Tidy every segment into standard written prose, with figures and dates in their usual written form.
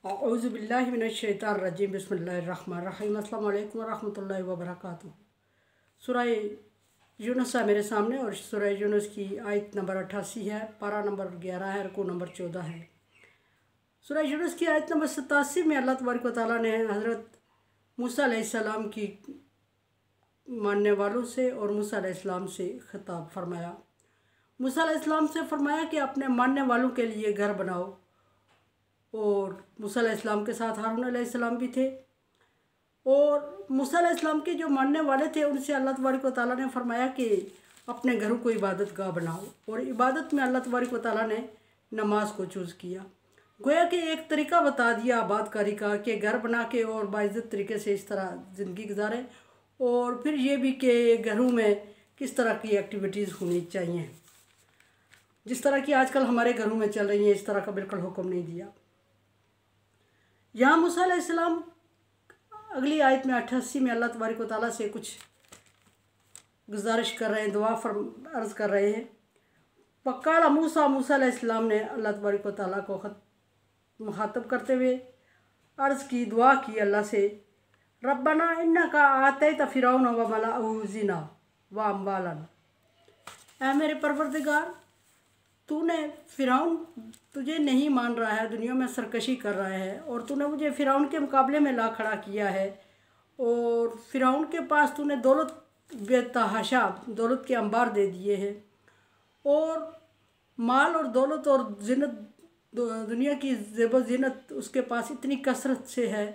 औज़ुबिल्लाहि मिनश्शैतानिर्रजीम बिस्मिल्लाहिर्रहमानिर्रहीम अस्सलाम वालेकुम वरहमतुल्लाहि वबरकातुहू। सूरह यूनुस है मेरे सामने और सूरह यूनुस की आयत नंबर 88 है, पारा नंबर 11 है, रुकू नंबर 14 है। सूरह यूनुस की आयत नंबर 87 में अल्लाह तबारक व तआला ने हज़रत मूसा अलैहिस्सलाम की मानने वालों से और मूसा अलैहिस्सलाम से खिताब फरमाया। मूसा अलैहिस्सलाम से फरमाया कि अपने मानने वालों के लिए घर बनाओ, और मूसा अलैहिस्सलाम के साथ हारून अलैहिस्सलाम भी थे। और मूसा अलैहिस्सलाम के जो मानने वाले थे उनसे अल्लाह तबारक व तआला ने फरमाया कि अपने घरों को इबादत गाह बनाओ, और इबादत में अल्लाह तबारक व तआला ने नमाज को चूज़ किया। गोया कि एक तरीका बता दिया आबादकारी का कि घर बना के और बाइज़्ज़त तरीके से इस तरह ज़िंदगी गुजारें, और फिर ये भी कि घरों में किस तरह की एक्टिविटीज़ होनी चाहिए, जिस तरह की आजकल हमारे घरों में चल रही है, इस तरह का बिल्कुल हुक्म नहीं दिया। यहाँ मूसा अलैहिस्सलाम अगली आयत में 88 में अल्लाह तबारक व तआला से कुछ गुजारिश कर रहे हैं, दुआ अर्ज़ कर रहे हैं। वक़ाला मूसा अलैहिस्सलाम ने अल्लाह तबारक व तआला को मुखातब करते हुए अर्ज़ की, दुआ की अल्लाह से, रब्बना इन्नका आतैत फ़िरऔन व मलअहू ज़िना व अम्वालन। ऐ मेरे परवरदिगार, तूने फ़िरऔन तुझे नहीं मान रहा है, दुनिया में सरकशी कर रहा है, और तूने मुझे फ़िरऔन के मुकाबले में ला खड़ा किया है, और फ़िरऔन के पास तूने दौलत बेतहाशा दौलत के अंबार दे दिए हैं, और माल और दौलत और ज़िनत दुनिया की ज़ेब ज़ीनत उसके पास इतनी कसरत से है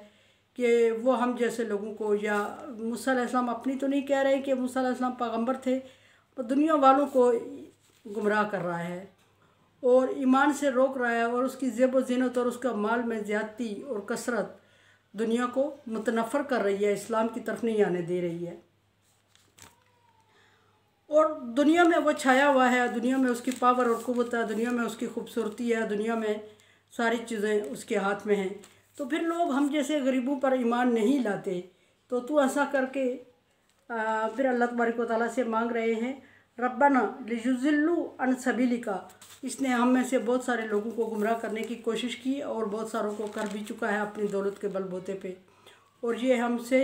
कि वो हम जैसे लोगों को, या मूसा अलैहिस्सलाम अपनी तो नहीं कह रहे कि मूसा अलैहिस्सलाम पैगंबर थे, और दुनिया वालों को गुमराह कर रहा है और ईमान से रोक रहा है, और उसकी ज़ेब व ज़ीनत और उसका माल में ज़्यादती और कसरत दुनिया को मुतनफ़र कर रही है, इस्लाम की तरफ नहीं आने दे रही है। और दुनिया में वो छाया हुआ है, दुनिया में उसकी पावर और क़ुव्वत है, दुनिया में उसकी खूबसूरती है, दुनिया में सारी चीज़ें उसके हाथ में हैं। तो फिर लोग हम जैसे गरीबों पर ईमान नहीं लाते, तो तू ऐसा करके फिर अल्लाह तबारक व तआला से मांग रहे हैं, रब्बना लियुज़िल्लू अन सबीलिका। इसने हम में से बहुत सारे लोगों को गुमराह करने की कोशिश की और बहुत सारों को कर भी चुका है अपनी दौलत के बलबूते पे, और ये हमसे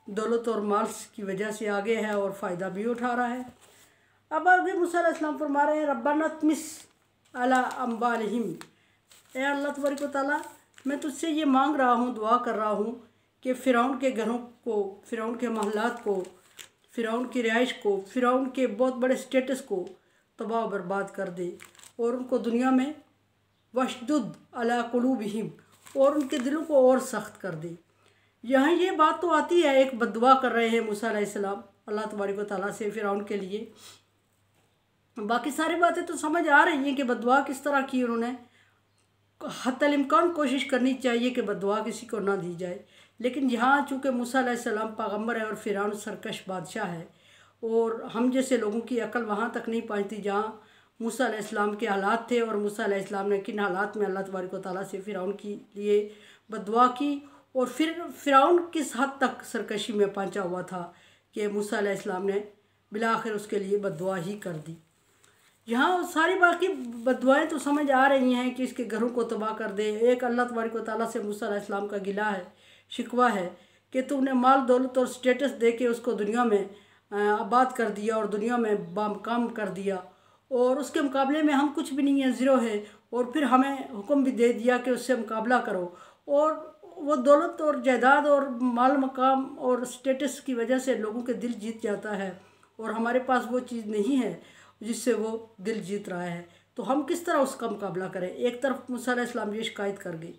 दौलत और माल की वजह से आगे है और फ़ायदा भी उठा रहा है। अब आगे मूसा अलैहिस्सलाम फरमा रहे हैं, रब्बना तमिस अला अम्वालिहिम। ए अल्लाह तबारक व तआला, मैं तुझसे ये मांग रहा हूँ, दुआ कर रहा हूँ कि फ़िरऔन के घरों को, फ़िरऔन के महलात को, फ़िरऔन की रिहाइश को, फ़िरऔन के बहुत बड़े स्टेटस को तबाह बर्बाद कर दे, और उनको दुनिया में वशदुद अला कुलूबिहिम, और उनके दिलों को और सख्त कर दे। यहाँ ये बात तो आती है, एक बद्दुआ कर रहे हैं मूसा अलैहिस्सलाम अल्लाह तबारक व तआला से फ़िरऔन के लिए। बाकी सारी बातें तो समझ आ रही हैं कि बद्दुआ किस तरह की उन्होंने हत्तल इम्कान कोशिश करनी चाहिए कि बद्दुआ किसी को ना दी जाए, लेकिन यहाँ चूँकि मूसा अलैहिस्सलाम पैगंबर है और फ़िरऔन सरकश बादशाह है, और हम जैसे लोगों की अकल वहाँ तक नहीं पहुँचती जहाँ मूसा अलैहिस्सलाम के हालात थे, और मूसा अलैहिस्सलाम ने किन हालात में अल्लाह तबारक व तआला से फ़िरऔन के लिए बद्दुआ की, और फिर फ़िरऔन किस हद तक सरकशी में पहुँचा हुआ था कि मूसा अलैहिस्सलाम ने बिलाखिर उसके लिए बद्दुआ ही कर दी। यहाँ सारी बाकी बद्दुआएँ तो समझ आ रही हैं कि इसके घरों को तबाह कर दे। एक अल्लाह तबारक व तआला से मूसा अलैहिस्सलाम का गिला है, शिकवा है कि तुमने माल दौलत और स्टेटस दे के उसको दुनिया में आबाद कर दिया और दुनिया में बामकाम कर दिया, और उसके मुकाबले में हम कुछ भी नहीं है, ज़ीरो है, और फिर हमें हुक्म भी दे दिया कि उससे मुकाबला करो, और वो दौलत और जायदाद और माल मकाम और स्टेटस की वजह से लोगों के दिल जीत जाता है, और हमारे पास वो चीज़ नहीं है जिससे वो दिल जीत रहा है, तो हम किस तरह उसका मुकाबला करें। एक तरफ मूसा अलैहिस्सलाम ये शिकायत कर गई,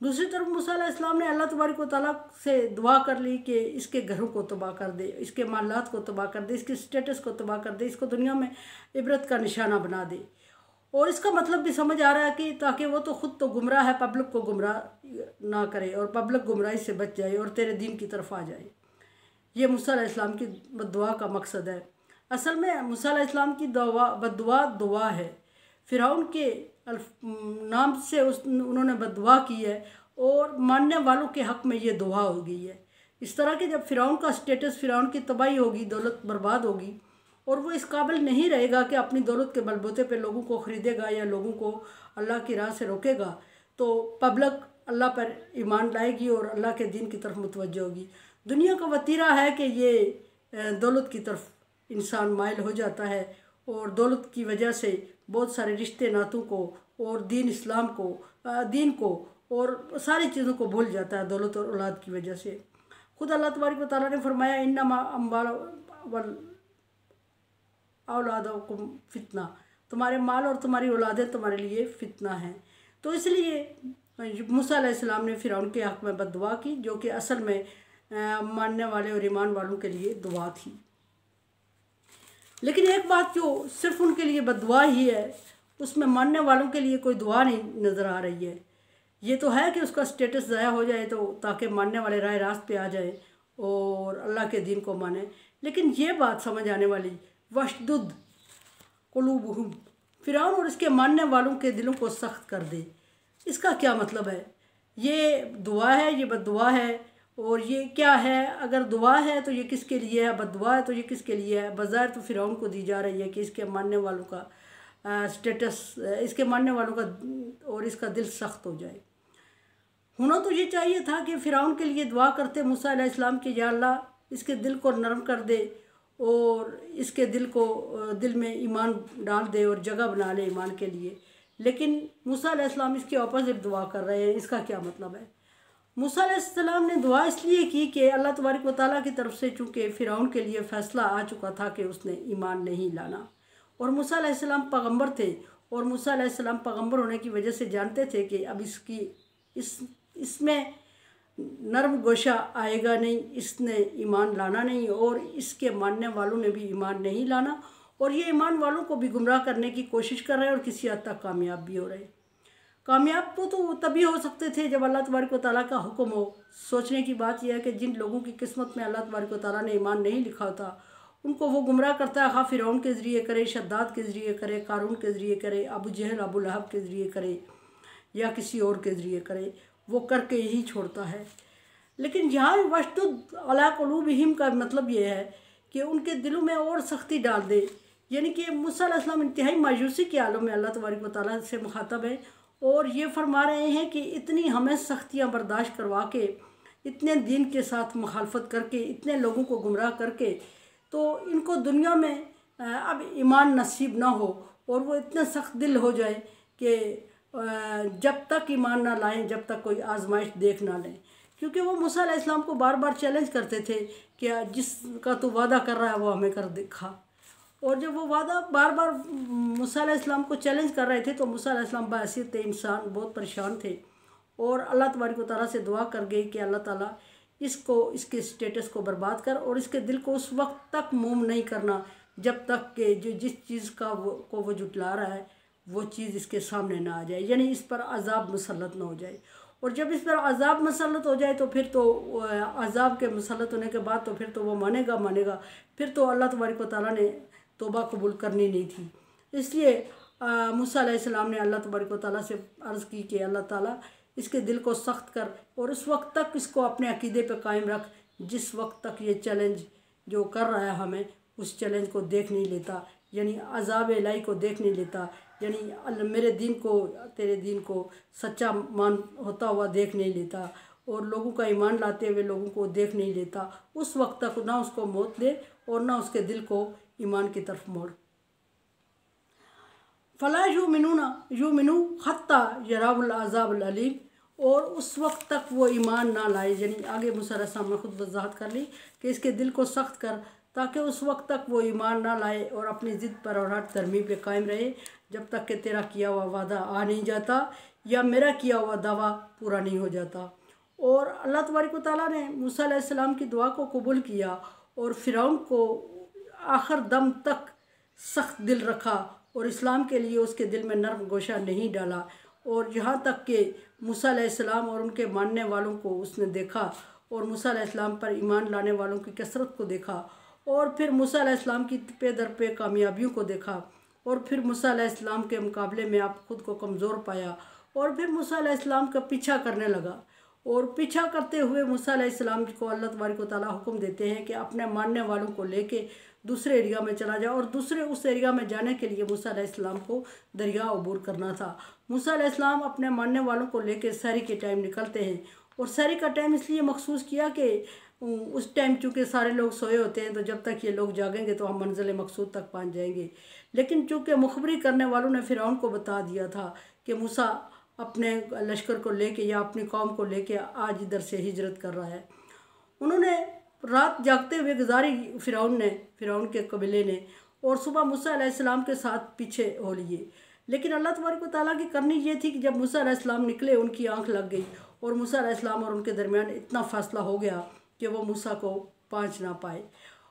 दूसरी तरफ मूसा अलैहिस्सलाम ने अल्लाह तबारक व तआला से दुआ कर ली कि इसके घरों को तबाह कर दे, इसके मालात को तबाह कर दे, इसके स्टेटस को तबाह कर दे, इसको दुनिया में इबरत का निशाना बना दे। और इसका मतलब भी समझ आ रहा है कि ताकि वो तो ख़ुद तो गुमराह है, पब्लिक को गुमराह ना करे, और पब्लिक गुमराही से बच जाए और तेरे दीन की तरफ आ जाए। ये मूसा अलैहिस्सलाम की बद्दुआ का मकसद है। असल में मूसा अलैहिस्सलाम की बद्दुआ दुआ है, फ़िरऔन के नाम से उन्होंने बद्दुआ की है, और मानने वालों के हक़ में ये दुआ हो गई है। इस तरह के जब फ़िरऔन का स्टेटस, फ़िरऔन की तबाही होगी, दौलत बर्बाद होगी, और वो इस काबिल नहीं रहेगा कि अपनी दौलत के बलबूते पे लोगों को ख़रीदेगा या लोगों को अल्लाह की राह से रोकेगा, तो पब्लिक अल्लाह पर ईमान लाएगी और अल्लाह के दीन की तरफ मुतवज्जह होगी। दुनिया का वतीरा है कि ये दौलत की तरफ इंसान माइल हो जाता है और दौलत की वजह से बहुत सारे रिश्ते नातों को और दीन इस्लाम को दीन को और सारी चीज़ों को भूल जाता है दौलत और औलाद की वजह से। खुद अल्लाह तबारक व तआला ने फरमाया इन्नमा अम्वाल वल औलादुकुम फितना, तुम्हारे माल और तुम्हारी औलादें तुम्हारे लिए फितना है। तो इसलिए मूसा अलैहिस्सलाम ने फ़िरौन के हक़ में बद्दुआ की, जो कि असल में मानने वाले और ईमान वालों के लिए दुआ थी। लेकिन एक बात जो सिर्फ उनके लिए बद्दुआ ही है, उसमें मानने वालों के लिए कोई दुआ नहीं नज़र आ रही है। ये तो है कि उसका स्टेटस ज़ाया हो जाए तो ताकि मानने वाले राह रास्त पे आ जाए और अल्लाह के दीन को माने। लेकिन ये बात समझ आने वाली, वशदुद कुलूबुहुम, फ़िरौन और इसके मानने वालों के दिलों को सख्त कर दे, इसका क्या मतलब है? ये दुआ है, ये बद्दुआ है, और ये क्या है? अगर दुआ है तो ये किसके लिए है, बद्दुआ है तो ये किसके लिए है? बज़ाहिर तो फ़िरौन को दी जा रही है कि इसके मानने वालों का स्टेटस, इसके मानने वालों का और इसका दिल सख्त हो जाए। होना तो ये चाहिए था कि फ़िरौन के लिए दुआ करते मूसा अलैहिस्सलाम कि या अल्लाह इसके दिल को नरम कर दे और इसके दिल में ईमान डाल दे और जगह बना ले ईमान के लिए। लेकिन मूसा अलैहिस्सलाम इसके ऑपोजिट दुआ कर रहे हैं। इसका क्या मतलब है? मूसा अलैहिस्सलाम ने दुआ इसलिए की कि अल्लाह तबारक व तआला की तरफ से चूँकि फ़िरौन के लिए फ़ैसला आ चुका था कि उसने ईमान नहीं लाना, और मूसा अलैहिस्सलाम पैगम्बर थे और मूसा अलैहिस्सलाम पैगम्बर होने की वजह से जानते थे कि अब इसमें नरम गोशा आएगा नहीं, इसने ईमान लाना नहीं और इसके मानने वालों ने भी ईमान नहीं लाना, और ये ईमान वालों को भी गुमराह करने की कोशिश कर रहे हैं और किसी हद तक कामयाब भी हो रहे हैं। कामयाब तो तभी हो सकते थे जब अल्लाह तबारक व तआला का हुक्म हो। सोचने की बात यह है कि जिन लोगों की किस्मत में अल्लाह तबारक व तआला ने ईमान नहीं लिखा होता, उनको वो गुमराह करता है, खा फ़िरौन के ज़रिए करे, शद्दाद के ज़रिए करे, कारून के ज़रिए करे, अबू जहल अबू लहब के ज़रिए करे या किसी और के ज़रिए करे, वो करके ही छोड़ता है। लेकिन यहाँ वशदुद अला कुलूबिहिम का मतलब ये है कि उनके दिलों में और सख्ती डाल दे। यानी कि मूसा अलैहिस्सलाम इंतहाई मायूसी के आलम में अल्लाह तबारक व तआला से मुखातब है और ये फरमा रहे हैं कि इतनी हमें सख्तियाँ बर्दाश्त करवा के, इतने दीन के साथ मुखालफत करके, इतने लोगों को गुमराह करके, तो इनको दुनिया में अब ईमान नसीब ना हो और वो इतने सख्त दिल हो जाए कि जब तक ईमान ना लाएं, जब तक कोई आजमाइश देख ना लें। क्योंकि वो मूसा अलैहिस्सलाम को बार बार चैलेंज करते थे कि जिसका तू वादा कर रहा है वो हमें कर दिखा। और जब वो वादा बार बार मूसा अलैहिस्सलाम को चैलेंज कर रहे थे तो मूसा अलैहिस्सलाम बहैसियत इंसान बहुत परेशान थे और अल्लाह तबारक व तआला से दुआ कर गए कि अल्लाह ताला इसके स्टेटस को बर्बाद कर और इसके दिल को उस वक्त तक मूव नहीं करना जब तक कि जिस चीज़ का वो जुटला रहा है वो चीज़ इसके सामने ना आ जाए, यानी इस पर अजाब मुसल्लत ना हो जाए। और जब इस पर अजाब मुसल्लत हो जाए तो फिर तो अजाब के मुसल्लत होने के बाद तो फिर तो वो मानेगा, फिर तो अल्लाह तबारक व तआला ने तौबा कबूल करनी नहीं थी। इसलिए मूसा अलैहिस्सलाम ने अल्लाह तबारक व तआला से अर्ज़ की कि अल्लाह ताला इसके दिल को सख्त कर और उस वक्त तक इसको अपने अकीदे पे कायम रख जिस वक्त तक ये चैलेंज जो कर रहा है हमें उस चैलेंज को देख नहीं लेता, यानी अज़ाब इलाही को देख नहीं लेता, यानी मेरे दीन को, तेरे दीन को सच्चा मान होता हुआ देख नहीं लेता और लोगों का ईमान लाते हुए लोगों को देख नहीं लेता। उस वक्त तक ना उसको मौत दे और ना उसके दिल को ईमान की तरफ मोड़। फ़ला युमिनू हत्ता यराउल अज़ाबुल अलीम, और उस वक्त तक वो ईमान ना लाए। यानी आगे मूसा अलैहिस्सलाम ने खुद वजाहत कर ली कि इसके दिल को सख्त कर ताकि उस वक्त तक वो ईमान ना लाए और अपनी ज़िद पर और हट धर्मी पे कायम रहे जब तक कि तेरा किया हुआ वादा आ नहीं जाता या मेरा किया हुआ दावा पूरा नहीं हो जाता। और अल्लाह तबारक व तआला ने मूसा अलैहिस्सलाम की दुआ को कबूल किया और फ़िरौन को आखिर दम तक सख्त दिल रखा और इस्लाम के लिए उसके दिल में नर्म गोशा नहीं डाला। और यहाँ तक कि मूसा अलैहिस्सलाम और उनके मानने वालों को उसने देखा और मूसा अलैहिस्सलाम पर ईमान लाने वालों की कसरत को देखा और फिर मूसा अलैहिस्सलाम की पे दर पे कामयाबियों को देखा और फिर मूसा अलैहिस्सलाम के मुकाबले में आप खुद को कमज़ोर पाया और फिर मूसा अलैहिस्सलाम का पीछा करने लगा। और पीछा करते हुए मूसा अलैहिस्सलाम को अल्लाह तबारक व तआला हुक्म देते हैं कि अपने मानने वालों को लेके दूसरे एरिया में चला जाए, और दूसरे उस एरिया में जाने के लिए मूसा अलैहिस्सलाम को दरिया अबूर करना था। मूसा अलैहिस्सलाम अपने मानने वालों को लेकर सहरी के टाइम निकलते हैं, और सहरी का टाइम इसलिए मखसूस किया कि उस टाइम चूँकि सारे लोग सोए होते हैं, तो जब तक ये लोग जागेंगे तो हम मंजिल मकसूद तक पहुँच जाएंगे। लेकिन चूँकि मुखबरी करने वालों ने फ़िरौन को बता दिया था कि मूसा अपने लश्कर को लेके या अपनी कौम को लेके आज इधर से हिजरत कर रहा है। उन्होंने रात जागते हुए गुजारी फ़िरौन के कबीले ने, और सुबह मूसा अलैहिस्सलाम के साथ पीछे हो लिए। लेकिन अल्लाह तबारक व तआला की करनी ये थी कि जब मूसा अलैहिस्सलाम निकले, उनकी आंख लग गई, और मूसा अलैहिस्सलाम और उनके दरमियान इतना फासला हो गया कि वो मूसा को पहुँच ना पाए।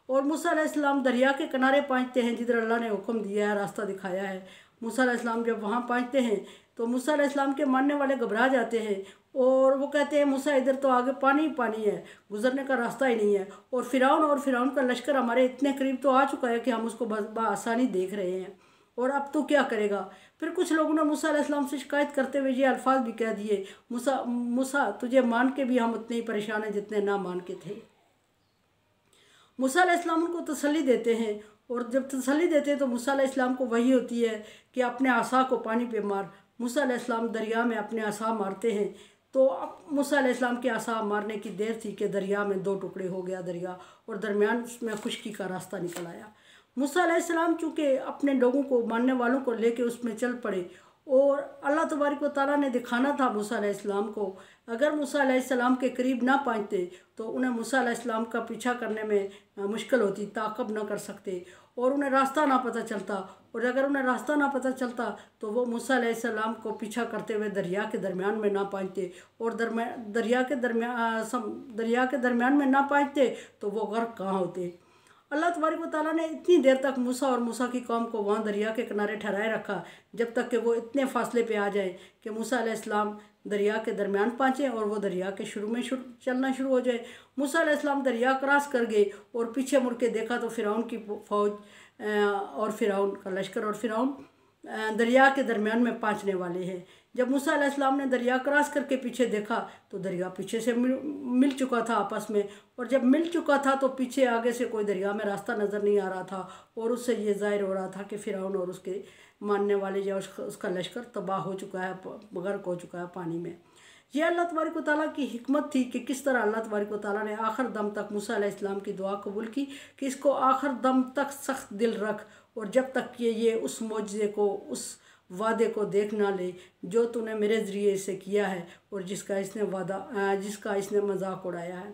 और मूसा अलैहिस्सलाम दरिया के किनारे पहुँचते हैं जिधर अल्लाह ने हुक्म दिया है, रास्ता दिखाया है। मूसा अलैहिस्सलाम जब वहाँ पहुँचते हैं तो मूसा अलैहिस्सलाम के मानने वाले घबरा जाते हैं, और वो कहते हैं मूसा इधर तो आगे पानी ही पानी है, गुजरने का रास्ता ही नहीं है, और फ़िरौन का लश्कर हमारे इतने करीब तो आ चुका है कि हम उसको बआसानी देख रहे हैं, और अब तो क्या करेगा। फिर कुछ लोगों ने मूसा अलैहिस्सलाम से शिकायत करते हुए ये अल्फाज भी कह दिए, मूसा तुझे मान के भी हम उतने ही परेशान हैं जितने ना मान के थे। मूसा अलैहिस्सलाम उनको तसल्ली देते हैं, और जब तसल्ली देते हैं तो मूसा अलैहिस्सलाम को वही होती है कि अपने आसा को पानी पे मार। मूसा अलैहिस्सलाम दरिया में अपने आसा मारते हैं, तो अब मूसा अलैहिस्सलाम के आसा मारने की देर थी कि दरिया में दो टुकड़े हो गया दरिया, और दरमियान में खुश्की का रास्ता निकल आया। मूसा अलैहिस्सलाम चूँकि अपने लोगों को, मानने वालों को लेके उसमें चल पड़े, और अल्लाह तबारक व तआला ने दिखाना था मूसा अलैहिस्सलाम को, अगर मूसा अलैहिस्सलाम के करीब ना पहुँचते तो उन्हें मूसा अलैहिस्सलाम का पीछा करने में मुश्किल होती, ताक़ब ना कर सकते, और उन्हें रास्ता ना पता चलता। और अगर उन्हें रास्ता ना पता चलता तो वो मूसा अलैहिस्सलाम को पीछा करते हुए दरिया के दरमियान में ना पहुँचते, और दरिया के दरमियान में ना पहुँचते तो वो गर्क कहाँ होते। अल्लाह तबारक व तआला ने इतनी देर तक मूसा और मूसा की कौम को वहाँ दरिया के किनारे ठहराए रखा, जब तक कि वो इतने फासले पे आ जाए कि मूसा अलैहिस्सलाम दरिया के दरमियान पहुँचे और वो दरिया के चलना शुरू हो जाए। मूसा अलैहिस्सलाम दरिया क्रॉस कर गए, और पीछे मुड़ के देखा तो फ़िरौन की फ़ौज और फ़िरौन का लश्कर और फ़िरौन दरिया के दरमियान में पहुँचने वाले हैं। जब मूसा अलैहिस्सलाम ने दरिया क्रॉस करके पीछे देखा तो दरिया पीछे से मिल चुका था आपस में, और जब मिल चुका था तो पीछे आगे से कोई दरिया में रास्ता नज़र नहीं आ रहा था, और उससे ये ज़ाहिर हो रहा था कि फ़िरौन और उसके मानने वाले या उसका लश्कर तबाह हो चुका है, गर्क हो चुका है पानी में। ये अल्लाह तबारक व तआला की हिकमत थी कि किस तरह अल्लाह तबारक व तआला ने आखिर दम तक मूसा अलैहिस्सलाम की दुआ कबूल की कि इसको आखिर दम तक सख्त दिल रख, और जब तक ये उस मौजज़े को, उस वादे को देख ना ले जो तूने मेरे ज़रिए से किया है, और जिसका इसने मजाक उड़ाया है।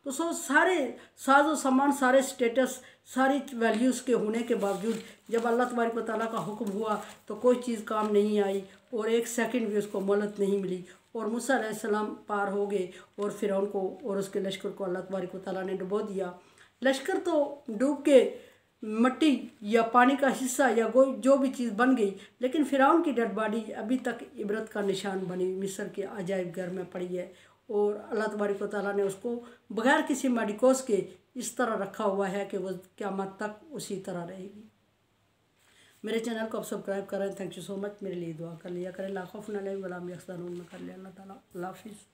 तो सारे साजो सामान, सारे स्टेटस, सारी वैल्यूज़ के होने के बावजूद जब अल्लाह तबारक व तआला का हुक्म हुआ तो कोई चीज़ काम नहीं आई, और एक सेकंड भी उसको मोहलत नहीं मिली, और मूसा अलैहिस्सलाम पार हो गए, और फ़िरौन को और उसके लश्कर को अल्लाह तबारक व तआला ने डुबो दिया। लश्कर तो डूब के मट्टी या पानी का हिस्सा या जो भी चीज़ बन गई, लेकिन फ़िरौन की डेड बॉडी अभी तक इबरत का निशान बनी मिस्र के अजायब घर में पड़ी है, और अल्लाह तबारक व तआला ने उसको बगैर किसी मेडिकोस के इस तरह रखा हुआ है कि वो क़यामत तक उसी तरह रहेगी। मेरे चैनल को आप सब्सक्राइब करें। Thank you so much. मेरे लिए दुआ कर लिया करें। ला खौफुन अलैहिम वला हुम यहज़नून में कर लिया अल्लाह ताला। अल्लाह हाफ़िज़।